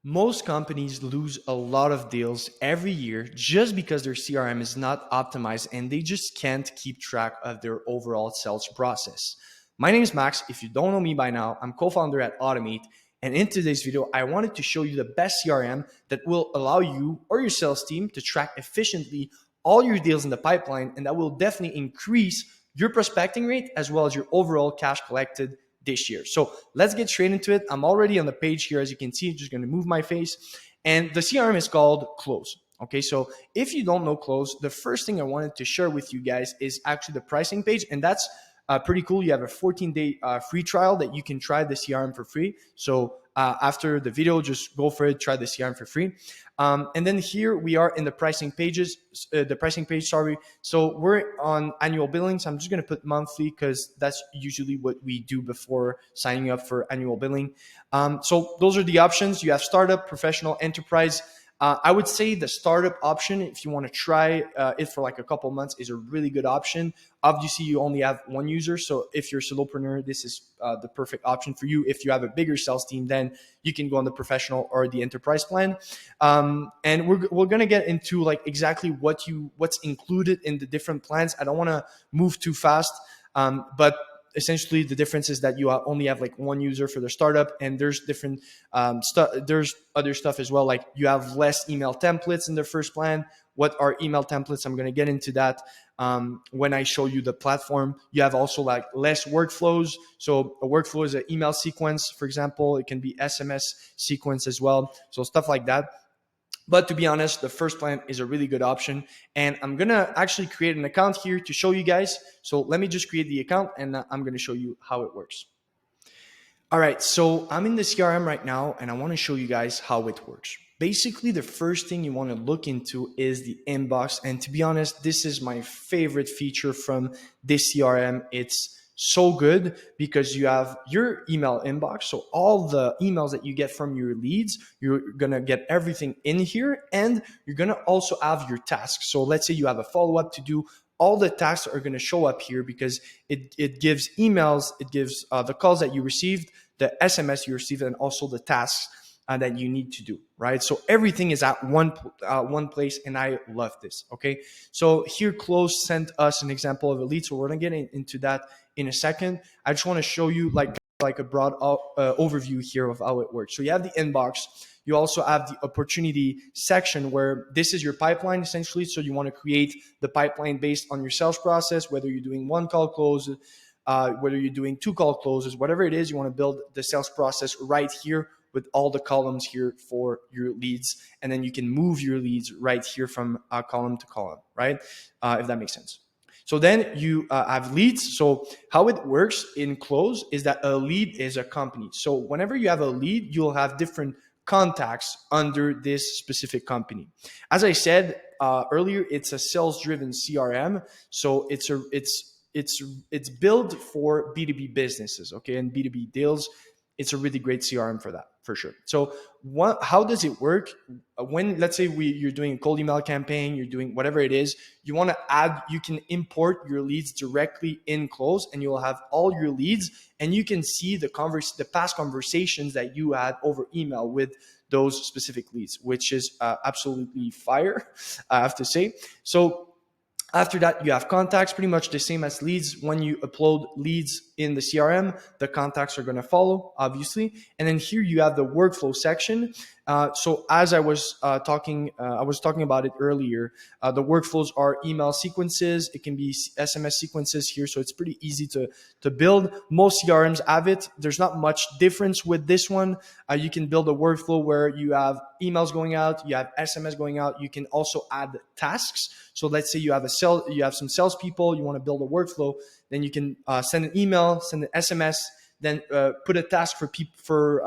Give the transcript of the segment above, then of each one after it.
Most companies lose a lot of deals every year just because their CRM is not optimized and they just can't keep track of their overall sales process. My name is Max. If you don't know me by now, I'm co-founder at Automate. And in today's video, I wanted to show you the best CRM that will allow you or your sales team to track efficiently all your deals in the pipeline, and that will definitely increase your prospecting rate as well as your overall cash collected this year. So let's get straight into it. I'm already on the page here. As you can see, I'm just going to move my face. And the CRM is called Close. Okay, so if you don't know Close, the first thing I wanted to share with you guys is actually the pricing page. And that's pretty cool. You have a 14-day free trial that you can try the CRM for free. So after the video, just go for it, try the CRM for free. And then here we are in the pricing pages, the pricing page, sorry. So we're on annual billings. I'm just going to put monthly because that's usually what we do before signing up for annual billing. So those are the options. You have startup, professional, enterprise. I would say the startup option, if you want to try it for like a couple months, is a really good option. Obviously, you only have one user. So if you're a solopreneur, this is the perfect option for you. If you have a bigger sales team, then you can go on the professional or the enterprise plan. And we're going to get into like exactly what's included in the different plans. I don't want to move too fast, but essentially the difference is that you only have like one user for the startup, and there's different stuff. There's other stuff as well. Like you have less email templates in the first plan. What are email templates? I'm going to get into that when I show you the platform. You have also like less workflows. So a workflow is an email sequence, for example. It can be SMS sequence as well. So stuff like that. But to be honest, the first plan is a really good option. And I'm going to actually create an account here to show you guys. So let me just create the account and I'm going to show you how it works. All right, so I'm in the CRM right now and I want to show you guys how it works. Basically, the first thing you want to look into is the inbox. And to be honest, this is my favorite feature from this CRM. It's so good because you have your email inbox. So all the emails that you get from your leads, you're going to get everything in here, and you're going to also have your tasks. So let's say you have a follow-up to do. All the tasks are going to show up here because it gives emails, it gives the calls that you received, the SMS you received, and also the tasks that you need to do, right? So everything is at one place, and I love this, okay? So here Close sent us an example of a lead, so we're gonna get into that in a second. I just wanna show you like a broad overview here of how it works. So you have the inbox. You also have the opportunity section where this is your pipeline essentially. So you want to create the pipeline based on your sales process, whether you're doing one call close, whether you're doing two call closes, whatever it is, you want to build the sales process right here with all the columns here for your leads. And then you can move your leads right here from column to column, right? If that makes sense. So then you have leads. So how it works in Close is that a lead is a company. So whenever you have a lead, you'll have different contacts under this specific company. As I said earlier, it's a sales-driven CRM. So it's built for B2B businesses, okay, and B2B deals. It's a really great CRM for that, for sure. So how does it work? When, let's say you're doing a cold email campaign, you're doing whatever it is, you want to add, you can import your leads directly in Close, and you'll have all your leads, and you can see the past conversations that you had over email with those specific leads, which is absolutely fire, I have to say. So after that, you have contacts, pretty much the same as leads. When you upload leads in the CRM, the contacts are going to follow, obviously. And then here you have the workflow section. So as I was talking about it earlier, the workflows are email sequences. It can be SMS sequences here. So it's pretty easy to build. Most CRMs have it. There's not much difference with this one. You can build a workflow where you have emails going out, you have SMS going out. You can also add tasks. So let's say you have some salespeople, you want to build a workflow, then you can send an email, send an SMS, then put a task for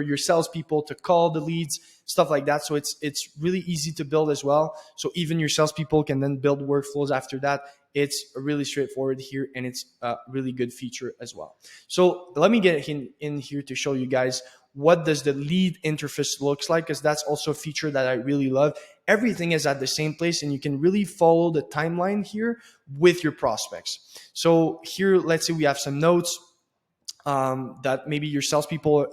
your salespeople to call the leads, stuff like that. So it's really easy to build as well. So even your salespeople can then build workflows after that. It's really straightforward here, and it's a really good feature as well. So let me get in here to show you guys what does the lead interface looks like, because that's also a feature that I really love. Everything is at the same place, and you can really follow the timeline here with your prospects. So here, let's say we have some notes that maybe your salespeople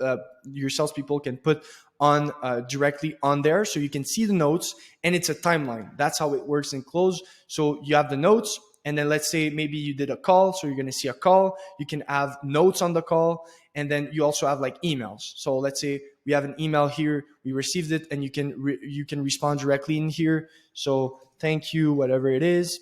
can put on directly on there, so you can see the notes, and it's a timeline. That's how it works in Close. So you have the notes, and then let's say maybe you did a call, so you're going to see a call. You can have notes on the call, and then you also have like emails. So let's say we have an email here, we received it, and you can respond directly in here. So thank you, whatever it is.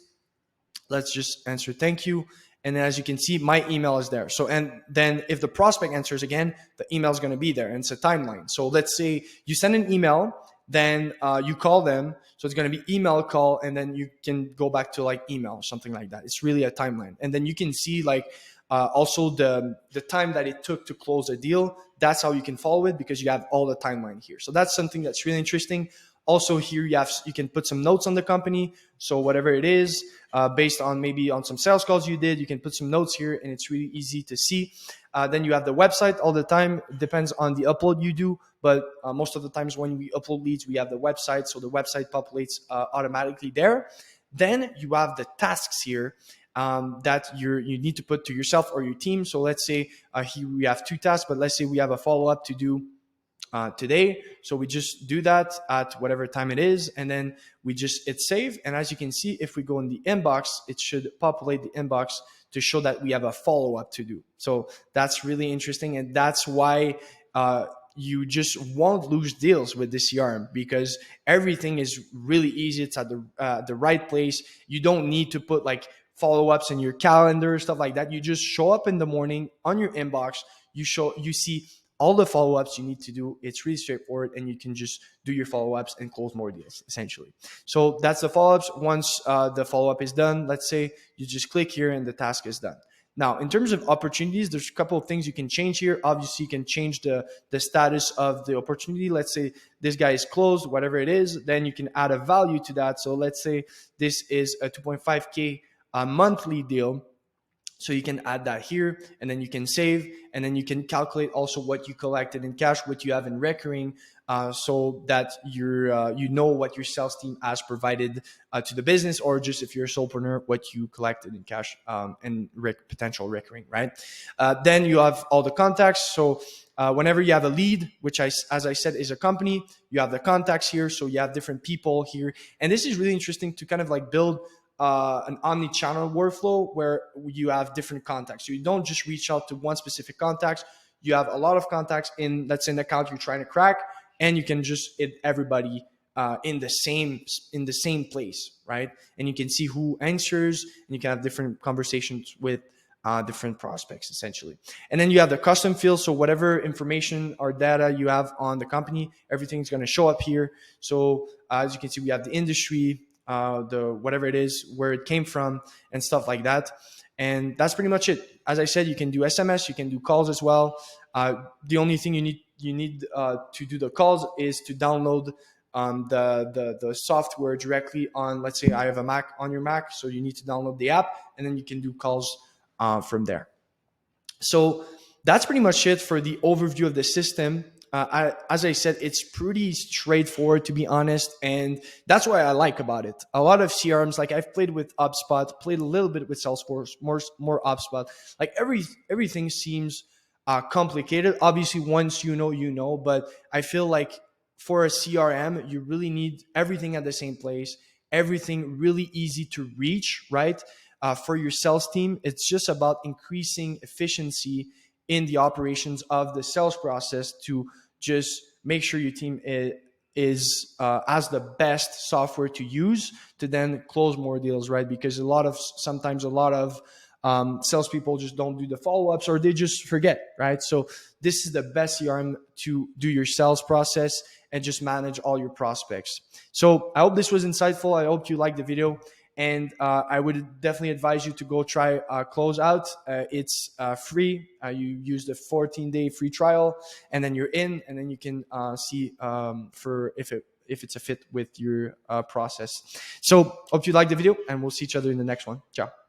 Let's just answer thank you. And then as you can see, my email is there. So, and then if the prospect answers again, the email is going to be there, and it's a timeline. So let's say you send an email, then you call them. So it's going to be email, call, and then you can go back to like email, something like that. It's really a timeline. And then you can see like also the time that it took to close a deal. That's how you can follow it, because you have all the timeline here. So that's something that's really interesting. Also here you can put some notes on the company. So whatever it is, based on maybe on some sales calls you did, you can put some notes here, and it's really easy to see. Then you have the website all the time. It depends on the upload you do, but most of the times when we upload leads, we have the website. So the website populates automatically there. Then you have the tasks here that you need to put to yourself or your team. So let's say here we have 2 tasks, but let's say we have a follow-up to do today. So we just do that at whatever time it is, and then it's saved. And as you can see, if we go in the inbox, it should populate the inbox to show that we have a follow-up to do. So that's really interesting, and that's why you just won't lose deals with the CRM, because everything is really easy. It's at the right place. You don't need to put like follow-ups in your calendar, stuff like that. You just show up in the morning on your inbox. You see all the follow-ups you need to do. It's really straightforward, and you can just do your follow-ups and close more deals, essentially. So that's the follow-ups. Once the follow-up is done, let's say you just click here and the task is done. Now, in terms of opportunities, there's a couple of things you can change here. Obviously, you can change the status of the opportunity. Let's say this guy is closed, whatever it is, then you can add a value to that. So let's say this is a 2.5K monthly deal. So you can add that here, and then you can save, and then you can calculate also what you collected in cash, what you have in recurring, so that you know what your sales team has provided to the business, or just if you're a solopreneur, what you collected in cash and potential recurring, right? Then you have all the contacts. So whenever you have a lead, which as I said is a company, you have the contacts here. So you have different people here, and this is really interesting to kind of like build an omni-channel workflow where you have different contacts. So you don't just reach out to one specific contact. You have a lot of contacts in, let's say, an account you're trying to crack, and you can just hit everybody in the same place, right? And you can see who answers, and you can have different conversations with different prospects, essentially. And then you have the custom fields. So whatever information or data you have on the company, everything's going to show up here. So as you can see, we have the industry, the whatever it is, where it came from, and stuff like that. And that's pretty much it. As I said, you can do SMS, you can do calls as well. The only thing you need to do the calls is to download the software directly on, let's say I have a Mac, on your Mac, so you need to download the app, and then you can do calls from there. So that's pretty much it for the overview of the system. As I said, it's pretty straightforward, to be honest, and that's what I like about it. A lot of CRMs, like I've played with HubSpot, played a little bit with Salesforce, more HubSpot. Like everything seems complicated. Obviously, once you know, but I feel like for a CRM, you really need everything at the same place, everything really easy to reach, right? For your sales team, it's just about increasing efficiency in the operations of the sales process to just make sure your team is has the best software to use to then close more deals, right? Because sometimes a lot of salespeople just don't do the follow-ups, or they just forget, right? So this is the best CRM to do your sales process and just manage all your prospects. So I hope this was insightful. I hope you liked the video. And I would definitely advise you to go try Closeout. It's free. You use the 14-day free trial, and then you're in, and then you can see for if it's a fit with your process. So hope you liked the video, and we'll see each other in the next one. Ciao.